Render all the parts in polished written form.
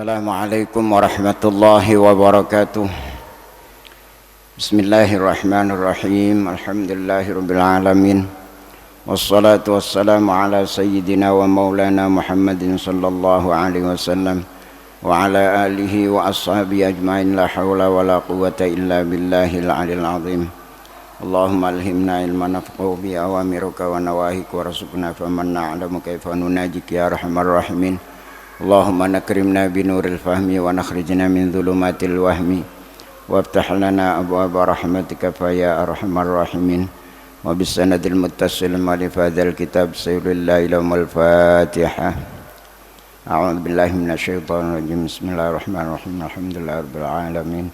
Assalamualaikum warahmatullahi wabarakatuh. Bismillahirrahmanirrahim. Alhamdulillahirabbil alamin. Wassalatu wassalamu ala sayyidina wa maulana Muhammadin sallallahu alaihi wasallam wa ala alihi wa ashabihi ajmain. La haula wala quwwata illa billahil aliyil azim. Allahumma alhimna ilman nafqahu bi awamiruka wa nawahika warzuqna faman na'lamu kaifa nunajik ya arhamar rahimin. Allahumma nakrimna binuril fahmi wa nakhrijna min dhulumatil wahmi waftah lana abwaaba rahmatika fa ya arhamar rahimin. Wa bisanadil muttasil li fadzal kitab sayyidil ilmul fatihah. A'udzu billahi minasyaitonir rajim. Bismillahirrahmanirrahim. Alhamdulillahirabbil alamin.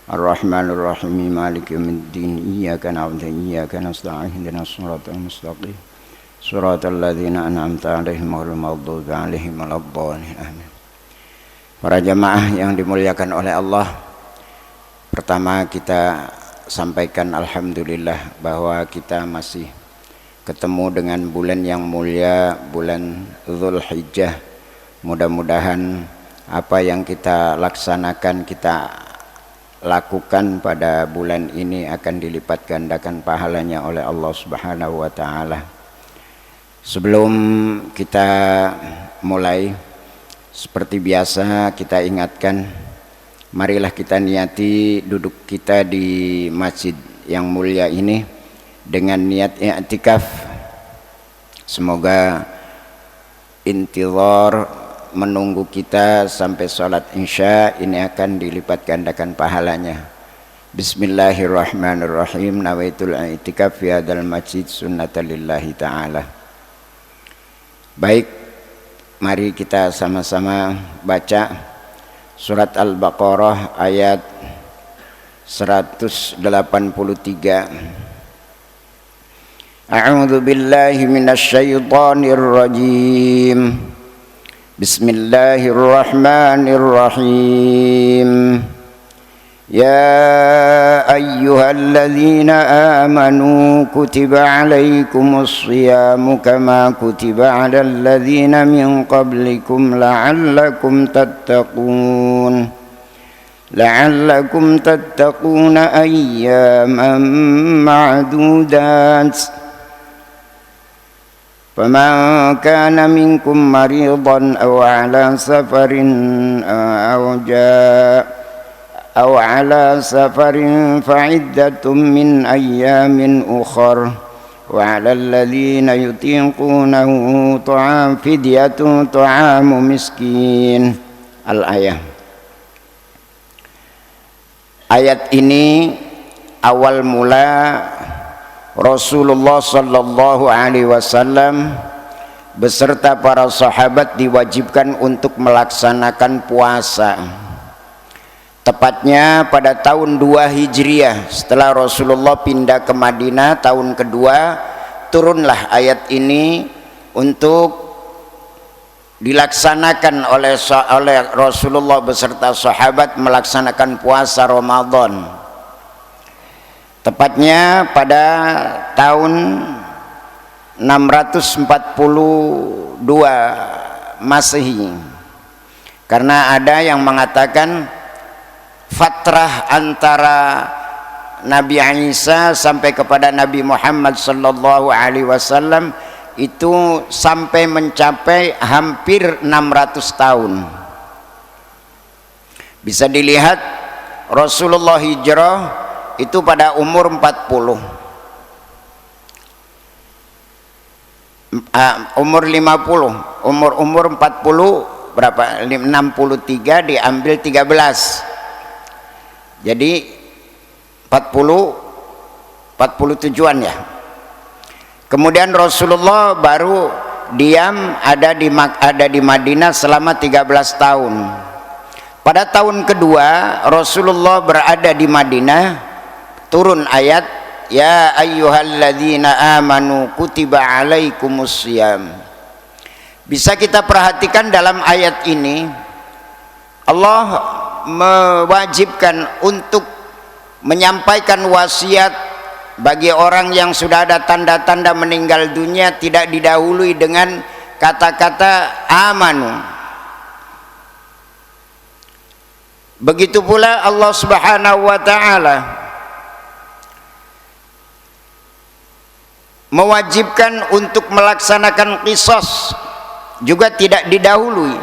Arrahmanir rahim. Maliki yaumiddin. Iyyaka na'budu wa iyyaka nasta'in. Ihdinas siratal mustaqim. Suratul ladzina an'amta 'alaihim ghairil maghdubi 'alaihim waladdallin. Amin. Para jamaah yang dimuliakan oleh Allah, pertama kita sampaikan alhamdulillah bahwa kita masih ketemu dengan bulan yang mulia, bulan Dzulhijjah. Mudah-mudahan apa yang kita laksanakan, kita lakukan pada bulan ini akan dilipat gandakan pahalanya oleh Allah Subhanahu wa taala. Sebelum kita mulai, seperti biasa kita ingatkan, marilah kita niati duduk kita di masjid yang mulia ini dengan niat i'tikaf. Semoga intizar menunggu kita sampai sholat isya ini akan dilipat gandakan pahalanya. Bismillahirrahmanirrahim. Nawaitul i'tikaf fi hadzal masjid sunnatan lillahi ta'ala. Baik, mari kita sama-sama baca surat Al-Baqarah ayat 183. A'udzu billahi minasyaitonir rajim. Bismillahirrahmanirrahim. Ya ayyuhalladzina amanu kutiba alaikumus shiyamu kama kutiba alal ladzina min qablikum la'allakum tattaquna ayyaman ma'dudat. Faman kana minkum maridan aw ala safarin أو على سفر فعدة من أيام أخر وعلى الذين يطيقونه فدية طعام مسكين. Al-ayah. Ayat ini awal mula Rasulullah sallallahu alaihi wasallam beserta para sahabat diwajibkan untuk melaksanakan puasa. Tepatnya pada tahun 2 Hijriah, setelah Rasulullah pindah ke Madinah tahun kedua, turunlah ayat ini untuk dilaksanakan oleh Rasulullah beserta sahabat melaksanakan puasa Ramadan. Tepatnya pada tahun 642 Masehi. Karena ada yang mengatakan fatrah antara Nabi Isa sampai kepada Nabi Muhammad sallallahu alaihi wasallam itu sampai mencapai hampir 600 tahun. Bisa dilihat Rasulullah hijrah itu pada umur 40. Umur 50, umur 40 berapa? 63 diambil 13. Jadi 47-an ya. Kemudian Rasulullah baru diam ada di Madinah selama 13 tahun. Pada tahun kedua Rasulullah berada di Madinah, turun ayat ya ayyuhalladzina amanu kutiba alaikumus shiyam. Bisa kita perhatikan dalam ayat ini Allah mewajibkan untuk menyampaikan wasiat bagi orang yang sudah ada tanda-tanda meninggal dunia, tidak didahului dengan kata-kata amanu. Begitu pula Allah Subhanahu wa taala mewajibkan untuk melaksanakan qisas juga tidak didahului,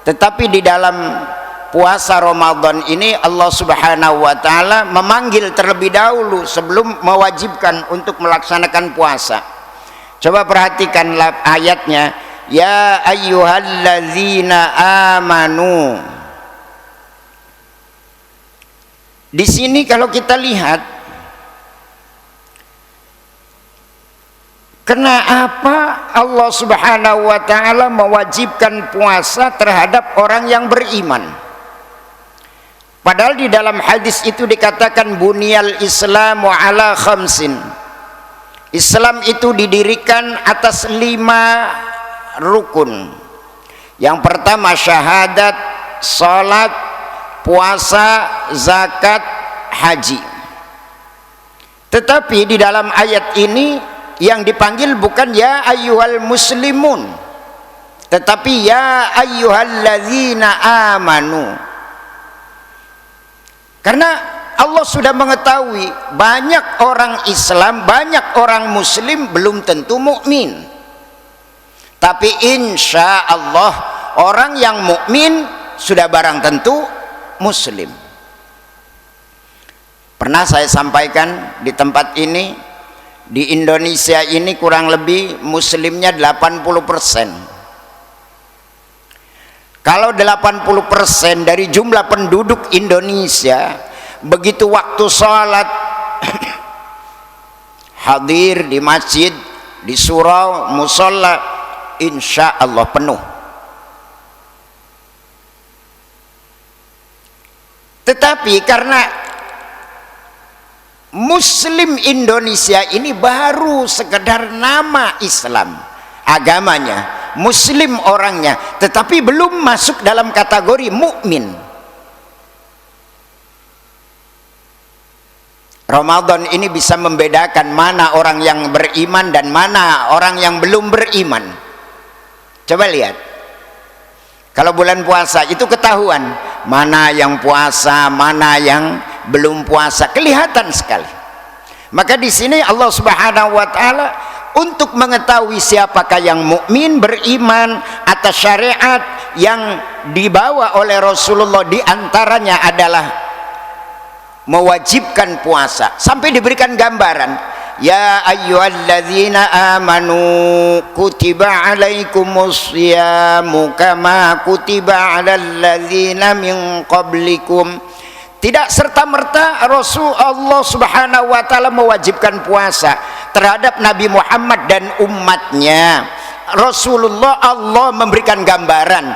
tetapi di dalam puasa Ramadan ini Allah Subhanahu wa taala memanggil terlebih dahulu sebelum mewajibkan untuk melaksanakan puasa. Coba perhatikanlah ayatnya, ya ayyuhalladzina amanu. Di sini kalau kita lihat, kenapa Allah Subhanahu wa taala mewajibkan puasa terhadap orang yang beriman? Padahal di dalam hadis itu dikatakan bunyal Islamu ala khamsin. Islam itu didirikan atas 5 rukun. Yang pertama syahadat, salat, puasa, zakat, haji. Tetapi di dalam ayat ini yang dipanggil bukan ya ayyuhal muslimun, tetapi ya ayyuhalladzina amanu. Karena Allah sudah mengetahui banyak orang Islam, banyak orang muslim belum tentu mukmin. Tapi insya Allah orang yang mukmin sudah barang tentu muslim. Pernah saya sampaikan di tempat ini, di Indonesia ini kurang lebih muslimnya 80%. Kalau 80% dari jumlah penduduk Indonesia begitu waktu sholat hadir di masjid, di surau, musola, insya Allah penuh. Tetapi karena Muslim Indonesia ini baru sekedar nama Islam, agamanya Muslim orangnya, tetapi belum masuk dalam kategori mukmin. Ramadan ini bisa membedakan mana orang yang beriman dan mana orang yang belum beriman. Coba lihat, kalau bulan puasa itu ketahuan mana yang puasa, mana yang belum puasa, kelihatan sekali. Maka di sini Allah Subhanahu wa taala untuk mengetahui siapakah yang mukmin beriman atas syariat yang dibawa oleh Rasulullah, di antaranya adalah mewajibkan puasa, sampai diberikan gambaran, ya ayyuhalladzina amanu kutiba alaikumusyamu kama kutiba alal ladzina min qablikum. Tidak serta-merta Rasulullah Subhanahu wa taala mewajibkan puasa terhadap Nabi Muhammad dan umatnya. Rasulullah, Allah memberikan gambaran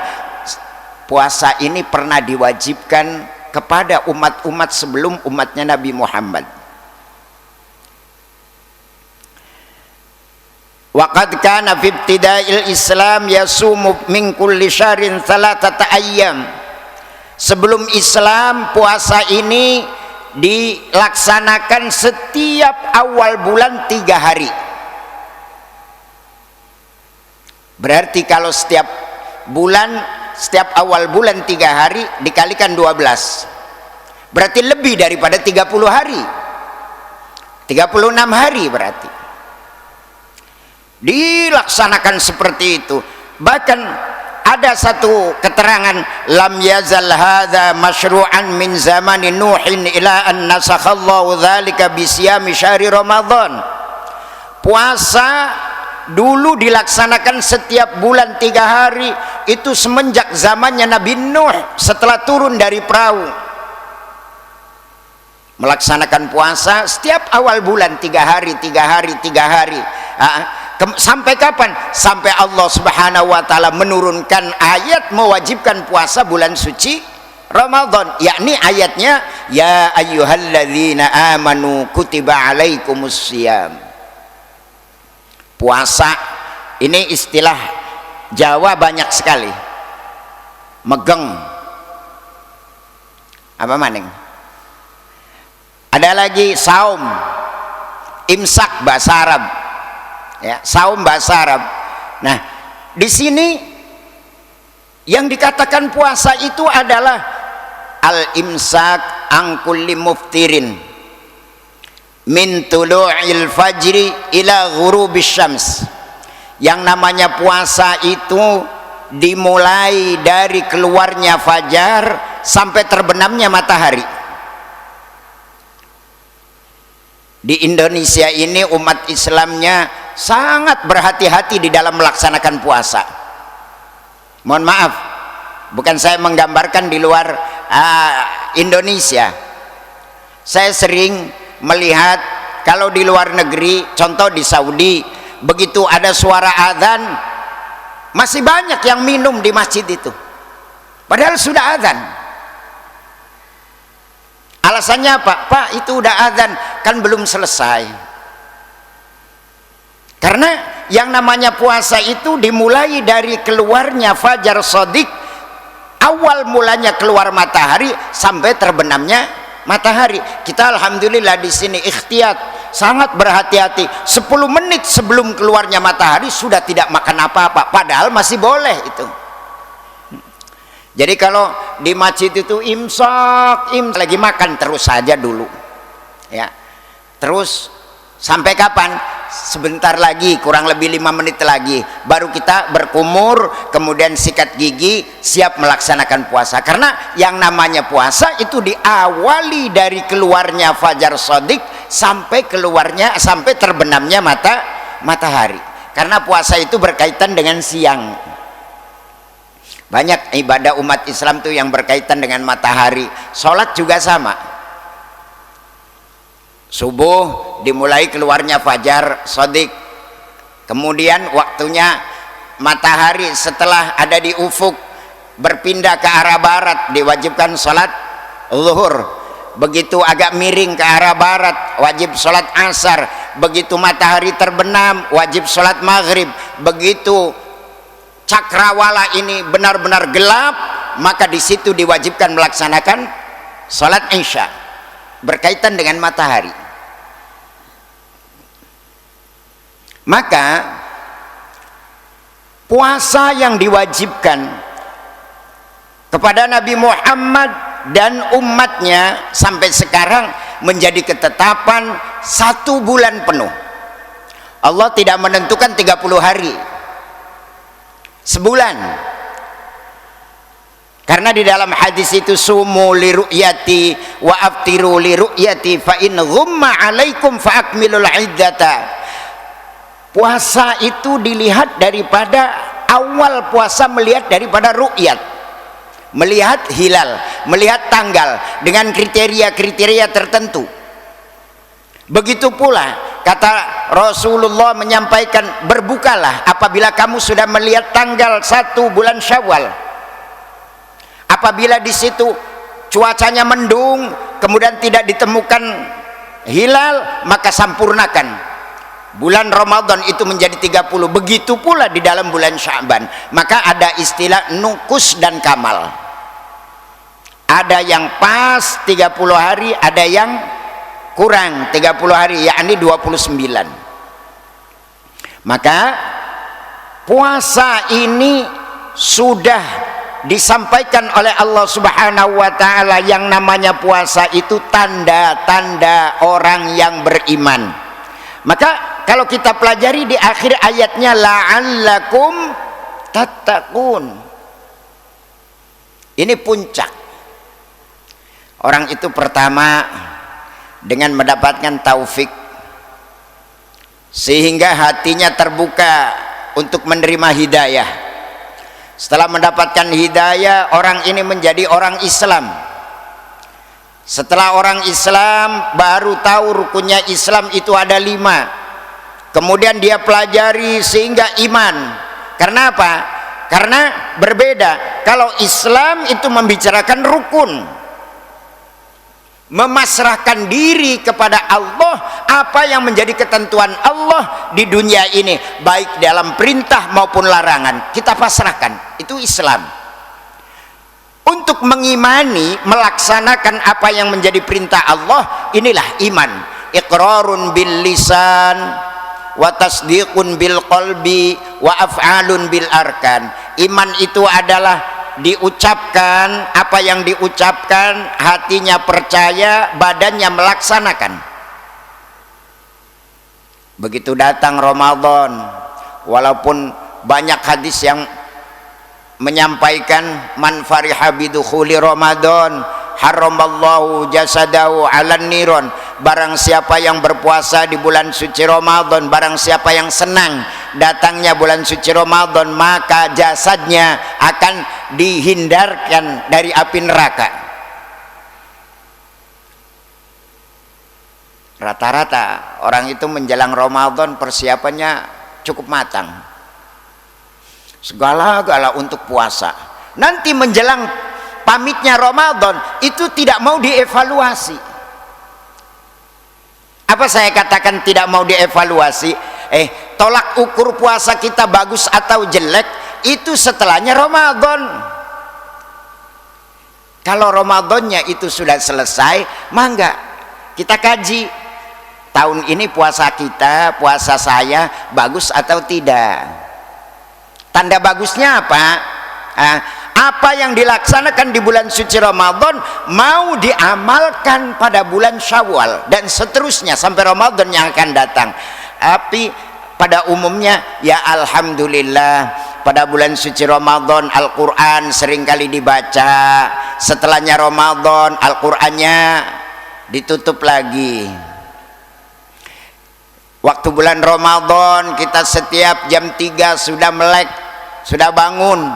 puasa ini pernah diwajibkan kepada umat-umat sebelum umatnya Nabi Muhammad. Waqad kana fi ibtida'il Islam yasumu min kulli syahrin thalathata ayyam. Sebelum Islam, puasa ini dilaksanakan setiap awal bulan 3 hari. Berarti kalau setiap bulan, setiap awal bulan 3 hari dikalikan 12, berarti lebih daripada 30 hari, 36 hari berarti dilaksanakan seperti itu. Bahkan ada satu keterangan, lam yazal hadza masyru'an min zamani nuhin ila an nasakhallahu dzalika bi siyami syahri ramadan. Puasa dulu dilaksanakan setiap bulan 3 hari itu semenjak zamannya Nabi Nuh setelah turun dari perahu. Melaksanakan puasa setiap awal bulan 3 hari, 3 hari, 3 hari. Sampai kapan? Sampai Allah Subhanahu wa taala menurunkan ayat mewajibkan puasa bulan suci Ramadan, yakni ayatnya ya ayyuhalladzina amanu kutiba alaikumussyam. Puasa ini istilah Jawa banyak sekali. Megeng apa maning? Ada lagi saum, imsak bahasa Arab. Ya, saum bahasa Arab. Nah, di sini yang dikatakan puasa itu adalah al-imsak an kulli muftirin min tulu'il fajri ila ghurubis syams. Yang namanya puasa itu dimulai dari keluarnya fajar sampai terbenamnya matahari. Di Indonesia ini umat Islamnya sangat berhati-hati di dalam melaksanakan puasa. Mohon maaf, bukan saya menggambarkan di luar Indonesia. Saya sering melihat kalau di luar negeri, contoh di Saudi, begitu ada suara adzan masih banyak yang minum di masjid itu, padahal sudah adzan. Alasannya apa? Pak, itu udah adzan, kan belum selesai. Karena yang namanya puasa itu dimulai dari keluarnya fajar shadiq, awal mulanya keluar matahari sampai terbenamnya matahari. Kita alhamdulillah di sini ikhtiyat, sangat berhati-hati. 10 menit sebelum keluarnya matahari sudah tidak makan apa-apa, padahal masih boleh itu. Jadi kalau di masjid itu imsak lagi makan terus saja dulu, ya. Terus sampai kapan? Sebentar lagi, kurang lebih 5 menit lagi baru kita berkumur, kemudian sikat gigi, siap melaksanakan puasa. Karena yang namanya puasa itu diawali dari keluarnya fajar shadiq sampai terbenamnya matahari. Karena puasa itu berkaitan dengan siang. Banyak ibadah umat Islam tuh yang berkaitan dengan matahari. Sholat juga sama. Subuh dimulai keluarnya fajar shadiq, kemudian waktunya matahari setelah ada di ufuk berpindah ke arah barat diwajibkan sholat zuhur. Begitu agak miring ke arah barat wajib sholat asar. Begitu matahari terbenam wajib sholat maghrib. Begitu cakrawala ini benar-benar gelap, maka di situ diwajibkan melaksanakan sholat isya, berkaitan dengan matahari. Maka puasa yang diwajibkan kepada Nabi Muhammad dan umatnya sampai sekarang menjadi ketetapan 1 bulan penuh. Allah tidak menentukan 30 hari, sebulan. Karena di dalam hadis itu sumu li ru'yati wa aftiru li ru'yati fa in ghumma alaikum fa akmilul iddata. Puasa itu dilihat daripada awal puasa, melihat daripada ru'yat, melihat hilal, melihat tanggal dengan kriteria-kriteria tertentu. Begitu pula kata Rasulullah menyampaikan, berbukalah apabila kamu sudah melihat tanggal 1 bulan Syawal. Apabila di situ cuacanya mendung, kemudian tidak ditemukan hilal, maka sampurnakan. Bulan Ramadan itu menjadi 30. Begitu pula di dalam bulan Sya'ban. Maka ada istilah nukus dan kamal. Ada yang pas 30 hari, ada yang kurang 30 hari, yakni 29. Maka puasa ini sudah disampaikan oleh Allah Subhanahu wa ta'ala. Yang namanya puasa itu tanda-tanda orang yang beriman. Maka kalau kita pelajari di akhir ayatnya, la'allakum tattaqun, ini puncak. Orang itu pertama dengan mendapatkan taufik sehingga hatinya terbuka untuk menerima hidayah. Setelah mendapatkan hidayah, orang ini menjadi orang Islam. Setelah orang Islam baru tahu rukunnya Islam itu ada 5. Kemudian dia pelajari sehingga iman. Karena apa? Karena berbeda. Kalau Islam itu membicarakan rukun, memasrahkan diri kepada Allah, apa yang menjadi ketentuan Allah di dunia ini, baik dalam perintah maupun larangan, kita pasrahkan. Itu Islam. Untuk mengimani, melaksanakan apa yang menjadi perintah Allah, inilah iman. Iqrarun bil lisan wa tasdiqun bil qalbi wa af'alun bil arkan. Iman itu adalah diucapkan, apa yang diucapkan, hatinya percaya, badannya melaksanakan. Begitu datang Ramadan, walaupun banyak hadis yang menyampaikan man fariha bidukhuli Ramadan haramallahu jasadahu 'alan niron, barang siapa yang berpuasa di bulan suci Ramadan, barang siapa yang senang datangnya bulan suci Ramadan, maka jasadnya akan dihindarkan dari api neraka. Rata-rata orang itu menjelang Ramadan persiapannya cukup matang, segala-gala untuk puasa. Nanti menjelang pamitnya Ramadan itu tidak mau dievaluasi. Apa saya katakan tidak mau dievaluasi? Tolak ukur puasa kita bagus atau jelek itu setelahnya Ramadan. Kalau Ramadannya itu sudah selesai, mangga kita kaji tahun ini puasa kita, puasa saya bagus atau tidak. Tanda bagusnya apa? Apa yang dilaksanakan di bulan suci Ramadan mau diamalkan pada bulan Syawal dan seterusnya sampai Ramadan yang akan datang. Tapi pada umumnya ya alhamdulillah pada bulan suci Ramadan Al-Quran seringkali dibaca, setelahnya Ramadan Al-Qurannya ditutup lagi. Waktu bulan Ramadan kita setiap jam 3 sudah melek, sudah bangun,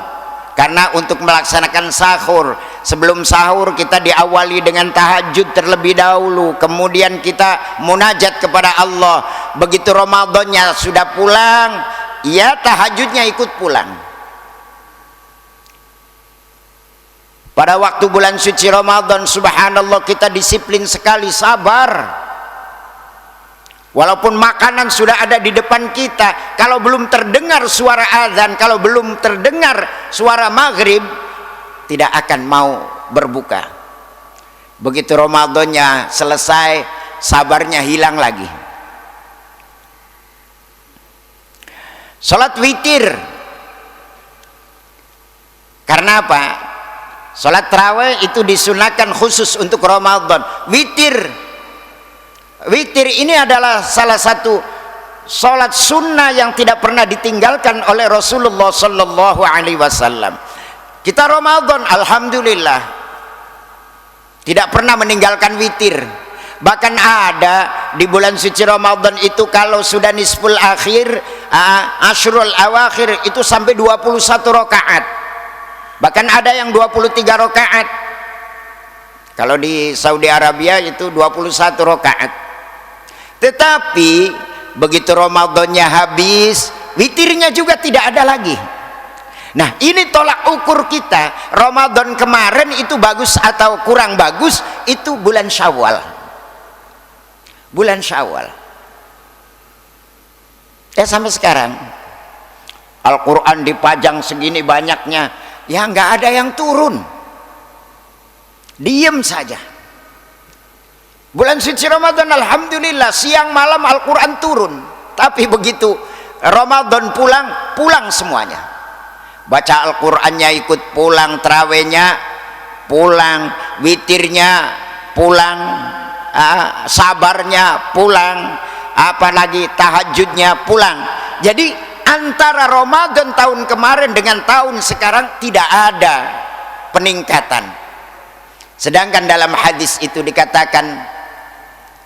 karena untuk melaksanakan sahur. Sebelum sahur kita diawali dengan tahajud terlebih dahulu, kemudian kita munajat kepada Allah. Begitu Ramadannya sudah pulang, ya tahajudnya ikut pulang. Pada waktu bulan suci Ramadan subhanallah kita disiplin sekali, sabar. Walaupun makanan sudah ada di depan kita, kalau belum terdengar suara azan, kalau belum terdengar suara maghrib, tidak akan mau berbuka. Begitu Ramadannya selesai, sabarnya hilang lagi. Salat witir. Karena apa? Salat tarawih itu disunahkan khusus untuk Ramadan. Witir ini adalah salah satu salat sunnah yang tidak pernah ditinggalkan oleh Rasulullah sallallahu alaihi wasallam. Kita Ramadan alhamdulillah tidak pernah meninggalkan witir. Bahkan ada di bulan suci Ramadan itu kalau sudah nisful akhir, asyrul awakhir itu sampai 21 rakaat. Bahkan ada yang 23 rakaat. Kalau di Saudi Arabia itu 21 rakaat. Tetapi begitu Ramadannya habis, witirnya juga tidak ada lagi. Nah, ini tolak ukur kita. Ramadan kemarin itu bagus atau kurang bagus, itu bulan Syawal. Bulan Syawal. Sampai sekarang Al-Quran dipajang segini banyaknya, ya nggak ada yang turun. Diem saja. Bulan suci Ramadan alhamdulillah siang malam Al-Quran turun. Tapi begitu Ramadan pulang semuanya. Baca Al-Qurannya ikut pulang, tarawihnya pulang, witirnya pulang, sabarnya pulang, apalagi tahajudnya pulang. Jadi antara Ramadan tahun kemarin dengan tahun sekarang tidak ada peningkatan. Sedangkan dalam hadis itu dikatakan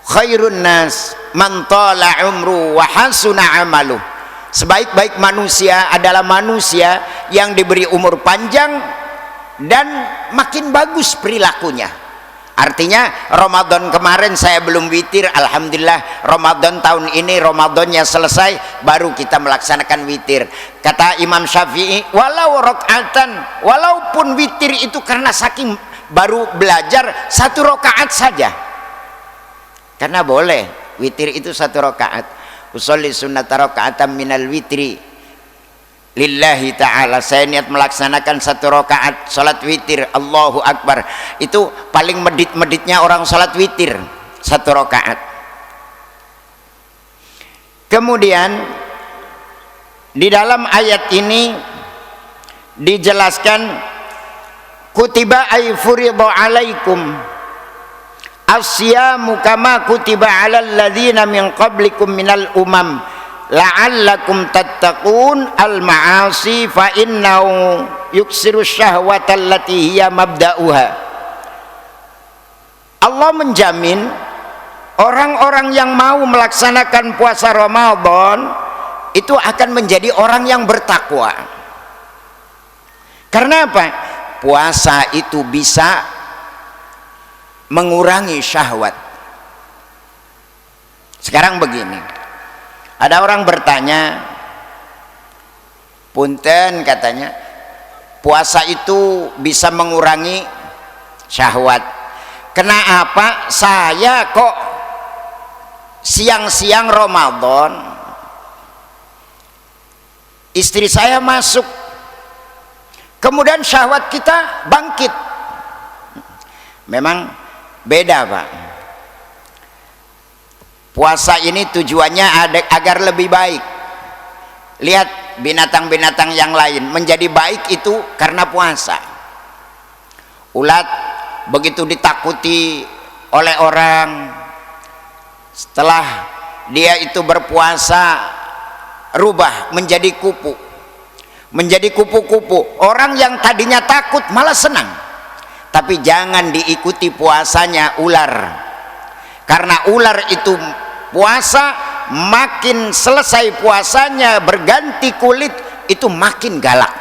khairun nas man tala umru wa hasuna amaluh. Sebaik-baik manusia adalah manusia yang diberi umur panjang dan makin bagus perilakunya. Artinya Ramadan kemarin saya belum witir, alhamdulillah Ramadan tahun ini Ramadannya selesai baru kita melaksanakan witir. Kata Imam Syafi'i, walau rakaatan, walaupun witir itu karena saking baru belajar 1 rakaat saja. Karena boleh witir itu 1 rakaat. Usolli sunnata raka'atan minal witri lillahi ta'ala. Saya niat melaksanakan 1 rakaat salat witir, Allahu Akbar. Itu paling medit-meditnya orang salat witir 1 rakaat. Kemudian di dalam ayat ini dijelaskan kutiba ay furidha alaikum asyamu kama kutiba alal ladzina min qablikum minal umam la'allakum tattaqun al ma'asi fa innahu yuksiru syahwata allati hiya mabda'uha. Allah menjamin orang-orang yang mau melaksanakan puasa Ramadan itu akan menjadi orang yang bertakwa. Karena apa? Puasa itu bisa mengurangi syahwat. Sekarang begini, ada orang bertanya, punten katanya, puasa itu bisa mengurangi syahwat. Kenapa saya kok siang-siang Ramadan istri saya masuk, kemudian syahwat kita bangkit? Memang beda, Pak. Puasa ini tujuannya agar lebih baik. Lihat binatang-binatang yang lain menjadi baik itu karena puasa. Ulat begitu ditakuti oleh orang, setelah dia itu berpuasa rubah menjadi kupu, menjadi kupu-kupu. Orang yang tadinya takut malah senang. Tapi jangan diikuti puasanya ular, karena ular itu puasa, makin selesai puasanya berganti kulit itu makin galak.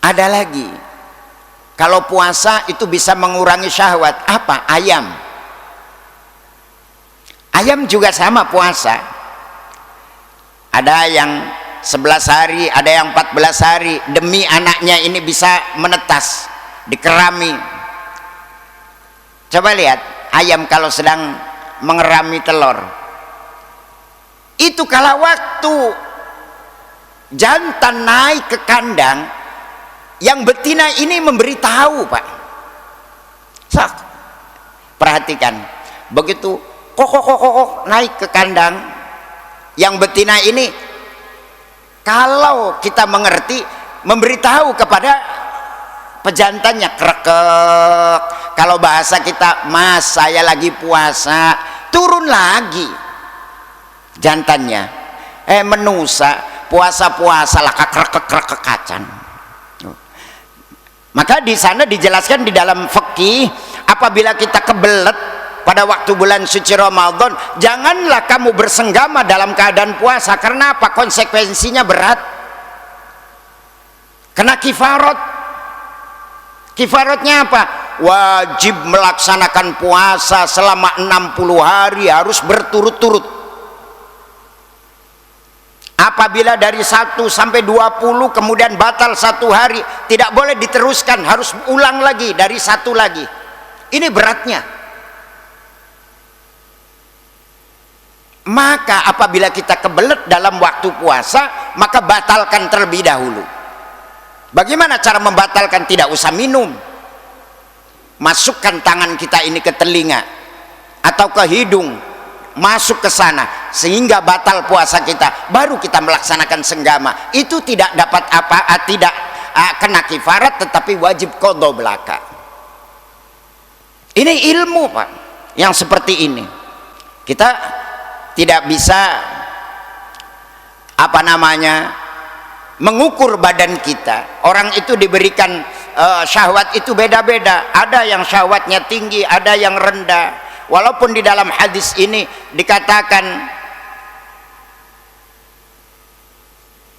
Ada lagi, kalau puasa itu bisa mengurangi syahwat, apa? Ayam. Ayam juga sama puasa. Ada yang 11 hari, ada yang 14 hari, demi anaknya ini bisa menetas, dikerami. Coba lihat ayam kalau sedang mengerami telur, itu kalau waktu jantan naik ke kandang, yang betina ini memberitahu, Pak. Sak, perhatikan, begitu kok naik ke kandang, yang betina ini kalau kita mengerti memberitahu kepada pejantannya, krekek. Kalau bahasa kita, Mas saya lagi puasa, turun lagi jantannya. Menusa puasa-puasa lah krekek kacan. Maka di sana dijelaskan di dalam fikih, apabila kita kebelet pada waktu bulan suci Ramadan, janganlah kamu bersenggama dalam keadaan puasa. Karena apa? Konsekuensinya berat. Kena kifarat. Kifaratnya apa? Wajib melaksanakan puasa selama 60 hari, harus berturut-turut. Apabila dari 1 sampai 20 kemudian batal 1 hari, tidak boleh diteruskan, harus ulang lagi dari 1 lagi. Ini beratnya. Maka apabila kita kebelet dalam waktu puasa, maka batalkan terlebih dahulu. Bagaimana cara membatalkan? Tidak usah minum. Masukkan tangan kita ini ke telinga atau ke hidung, masuk ke sana sehingga batal puasa kita, baru kita melaksanakan senggama. Itu tidak dapat tidak kena kifarat, tetapi wajib qadha belaka. Ini ilmu, Pak, yang seperti ini. Kita tidak bisa mengukur badan kita. Orang itu diberikan syahwat itu beda-beda. Ada yang syahwatnya tinggi, ada yang rendah. Walaupun di dalam hadis ini dikatakan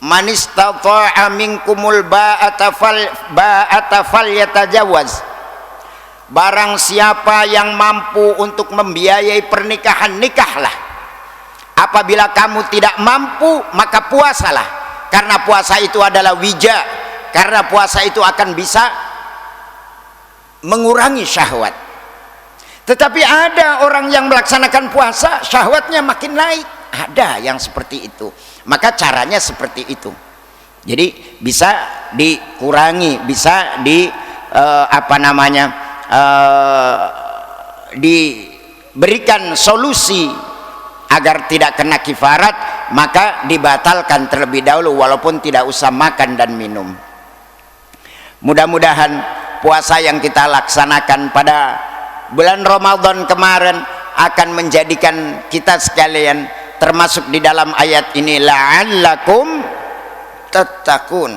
man istata'a minkumul ba'ata falyatajawaz. Barang siapa yang mampu untuk membiayai pernikahan, nikahlah. Apabila kamu tidak mampu, maka puasalah. Karena puasa itu adalah wija. Karena puasa itu akan bisa mengurangi syahwat. Tetapi ada orang yang melaksanakan puasa, syahwatnya makin naik. Ada yang seperti itu. Maka caranya seperti itu. Jadi bisa dikurangi, bisa diberikan solusi agar tidak kena kifarat maka dibatalkan terlebih dahulu walaupun tidak usah makan dan minum. Mudah-mudahan puasa yang kita laksanakan pada bulan Ramadan kemarin akan menjadikan kita sekalian termasuk di dalam ayat ini, la'allakum tattaqun.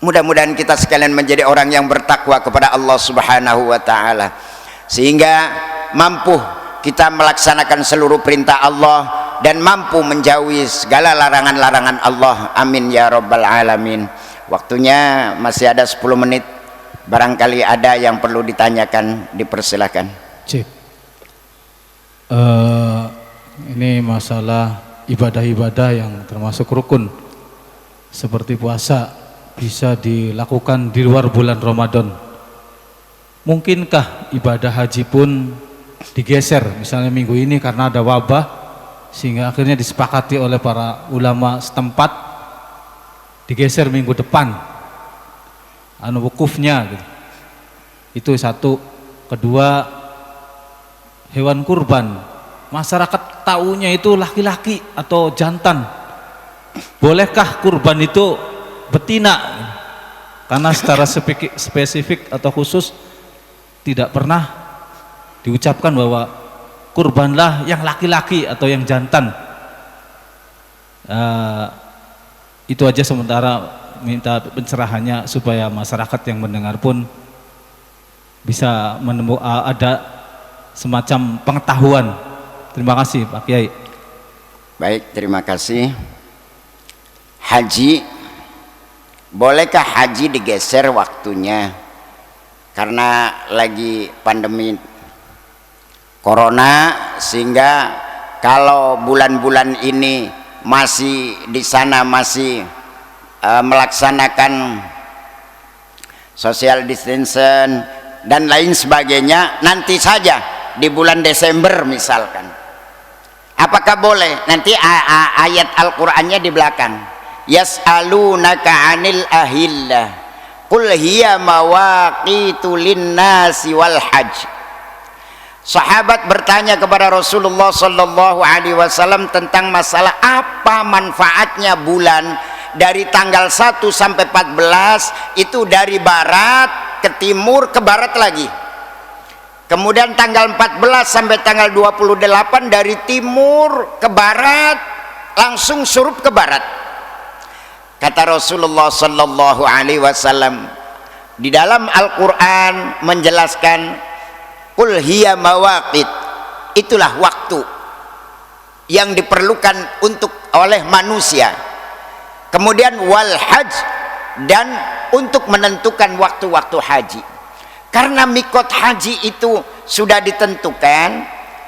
Mudah-mudahan kita sekalian menjadi orang yang bertakwa kepada Allah Subhanahu wa taala, sehingga mampu kita melaksanakan seluruh perintah Allah dan mampu menjauhi segala larangan-larangan Allah. Amin ya rabbal alamin. Waktunya masih ada 10 menit. Barangkali ada yang perlu ditanyakan, dipersilakan. Cik. Ini masalah ibadah-ibadah yang termasuk rukun seperti puasa bisa dilakukan di luar bulan Ramadan. Mungkinkah ibadah haji pun digeser, misalnya minggu ini karena ada wabah sehingga akhirnya disepakati oleh para ulama setempat digeser minggu depan wukufnya gitu. Itu satu. Kedua, hewan kurban masyarakat taunya itu laki-laki atau jantan. Bolehkah kurban itu betina? Karena secara spesifik atau khusus tidak pernah diucapkan bahwa kurbanlah yang laki-laki atau yang jantan. Itu aja sementara, minta pencerahannya supaya masyarakat yang mendengar pun bisa ada semacam pengetahuan. Terima kasih Pak Kiai. Baik, terima kasih. Haji, bolehkah haji digeser waktunya karena lagi pandemi corona, sehingga kalau bulan-bulan ini masih di sana masih melaksanakan social distancing dan lain sebagainya, nanti saja di bulan Desember misalkan, apakah boleh? Nanti ayat Al-Qur'annya di belakang, yas'alunaka 'anil ahillah qul hiya mawaqitu linnasi wal hajj. Sahabat bertanya kepada Rasulullah sallallahu alaihi wasallam tentang masalah apa manfaatnya bulan dari tanggal 1 sampai 14 itu dari barat ke timur ke barat lagi. Kemudian tanggal 14 sampai tanggal 28 dari timur ke barat langsung surup ke barat. Kata Rasulullah sallallahu alaihi wasallam di dalam Al-Qur'an menjelaskan, qul hiya mawaqit, itulah waktu yang diperlukan oleh manusia. Kemudian wal hajj, dan untuk menentukan waktu-waktu haji. Karena mikot haji itu sudah ditentukan,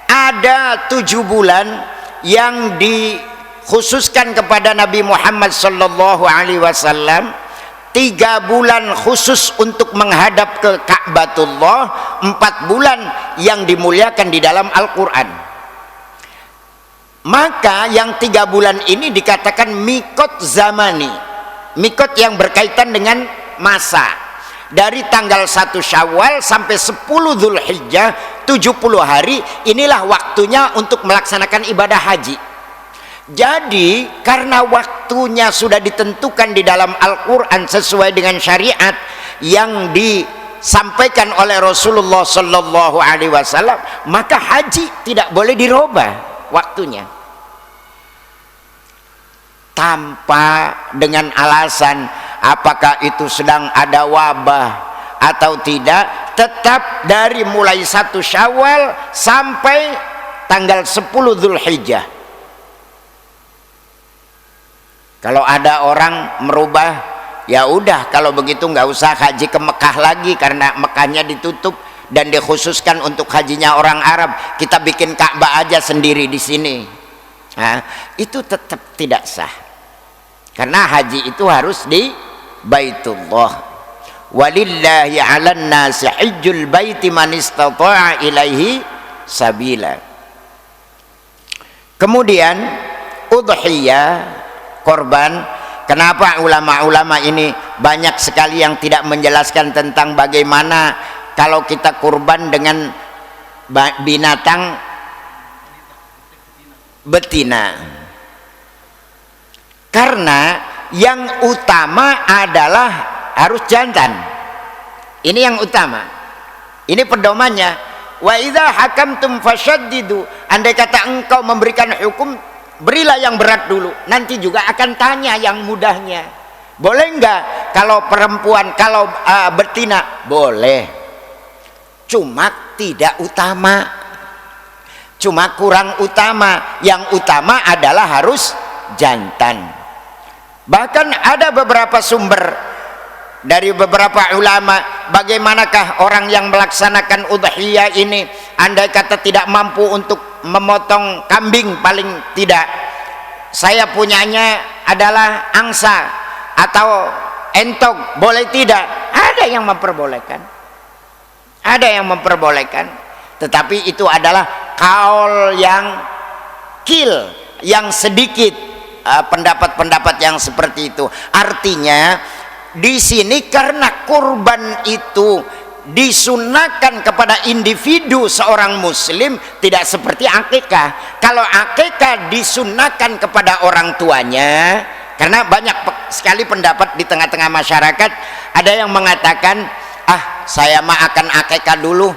ada 7 bulan yang dikhususkan kepada Nabi Muhammad sallallahu alaihi wasallam, 3 bulan khusus untuk menghadap ke Ka'batullah, 4 bulan yang dimuliakan di dalam Al-Quran. Maka yang 3 bulan ini dikatakan mikot zamani, mikot yang berkaitan dengan masa, dari tanggal 1 Syawal sampai 10 Dzulhijjah, 70 hari, inilah waktunya untuk melaksanakan ibadah haji. Jadi karena waktunya sudah ditentukan di dalam Al-Quran sesuai dengan syariat yang disampaikan oleh Rasulullah Sallallahu Alaihi Wasallam, maka haji tidak boleh dirubah waktunya tanpa dengan alasan apakah itu sedang ada wabah atau tidak. Tetap dari mulai 1 Syawal sampai tanggal 10 Dzulhijjah. Kalau ada orang merubah, ya udah, kalau begitu nggak usah haji ke Mekah lagi karena Mekahnya ditutup dan dikhususkan untuk hajinya orang Arab. Kita bikin Ka'bah aja sendiri di sini. Nah, itu tetap tidak sah. Karena haji itu harus di Baitullah. Walillahi 'alan nasi hajjul baiti man istata'a ilaihi sabila. Kemudian udhiyah, korban. Kenapa ulama-ulama ini banyak sekali yang tidak menjelaskan tentang bagaimana kalau kita kurban dengan binatang betina. Karena yang utama adalah harus jantan. Ini yang utama. Ini pedomannya. Wa idza hakamtum fasyaddidu. Andai kata engkau memberikan hukum, berilah yang berat dulu. Nanti juga akan tanya yang mudahnya. Boleh enggak kalau perempuan, kalau betina? Boleh. Cuma tidak utama. Cuma kurang utama. Yang utama adalah harus jantan. Bahkan ada beberapa sumber dari beberapa ulama, bagaimanakah orang yang melaksanakan udhiyah ini, andai kata tidak mampu untuk memotong kambing, paling tidak saya punyanya adalah angsa atau entok, boleh tidak? Ada yang memperbolehkan, ada yang memperbolehkan, tetapi itu adalah kaul yang kil, yang sedikit, pendapat-pendapat yang seperti itu. Artinya di sini karena kurban itu disunahkan kepada individu seorang muslim, tidak seperti akikah. Kalau akikah disunahkan kepada orang tuanya, karena banyak sekali pendapat di tengah-tengah masyarakat. Ada yang mengatakan, saya mah akan akikah dulu,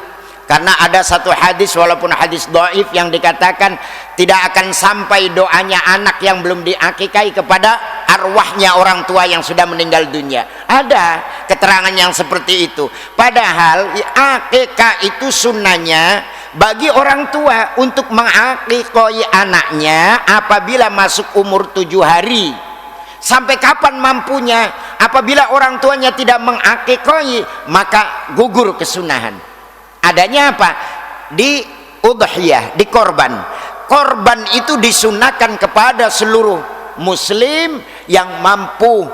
karena ada satu hadis, walaupun hadis dhaif, yang dikatakan tidak akan sampai doanya anak yang belum diakikahi kepada arwahnya orang tua yang sudah meninggal dunia. Ada keterangan yang seperti itu. Padahal akikah itu sunnahnya bagi orang tua untuk mengakikahi anaknya apabila masuk umur 7 hari. Sampai kapan mampunya? Apabila orang tuanya tidak mengakikahi, maka gugur kesunahan. Adanya apa? Di udhiyah, di korban. Korban itu disunahkan kepada seluruh muslim yang mampu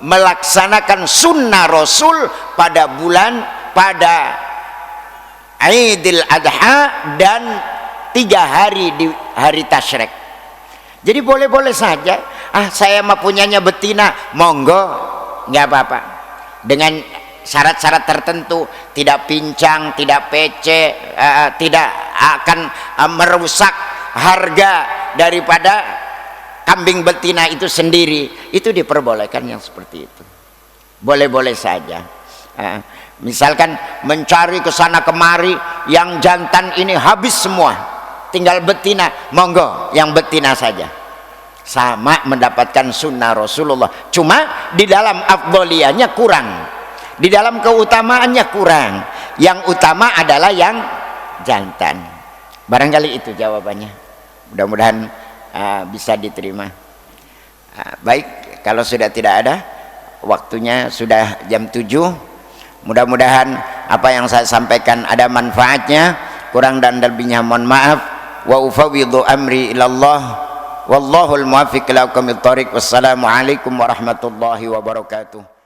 melaksanakan sunnah Rasul pada Idul Adha dan 3 hari di hari Tasyrik. Jadi boleh-boleh saja. Saya mah punyanya betina, monggo, nggak apa-apa. Dengan syarat-syarat tertentu, tidak pincang, tidak pece, tidak akan merusak harga daripada kambing betina itu sendiri. Itu diperbolehkan yang seperti itu. Boleh-boleh saja. Misalkan mencari ke sana kemari, yang jantan ini habis semua, tinggal betina, monggo yang betina saja. Sama mendapatkan sunnah Rasulullah. Cuma di dalam afdholiyahnya kurang, di dalam keutamaannya kurang. Yang utama adalah yang jantan. Barangkali itu jawabannya. Mudah-mudahan bisa diterima. Baik, kalau sudah tidak ada, waktunya sudah jam 7. Mudah-mudahan apa yang saya sampaikan ada manfaatnya. Kurang dan lebihnya mohon maaf. Wa ufawwidhu amri ilallah. Wallahul muwaffiq ila aqwamit thoriq. Wassalamualaikum warahmatullahi wabarakatuh.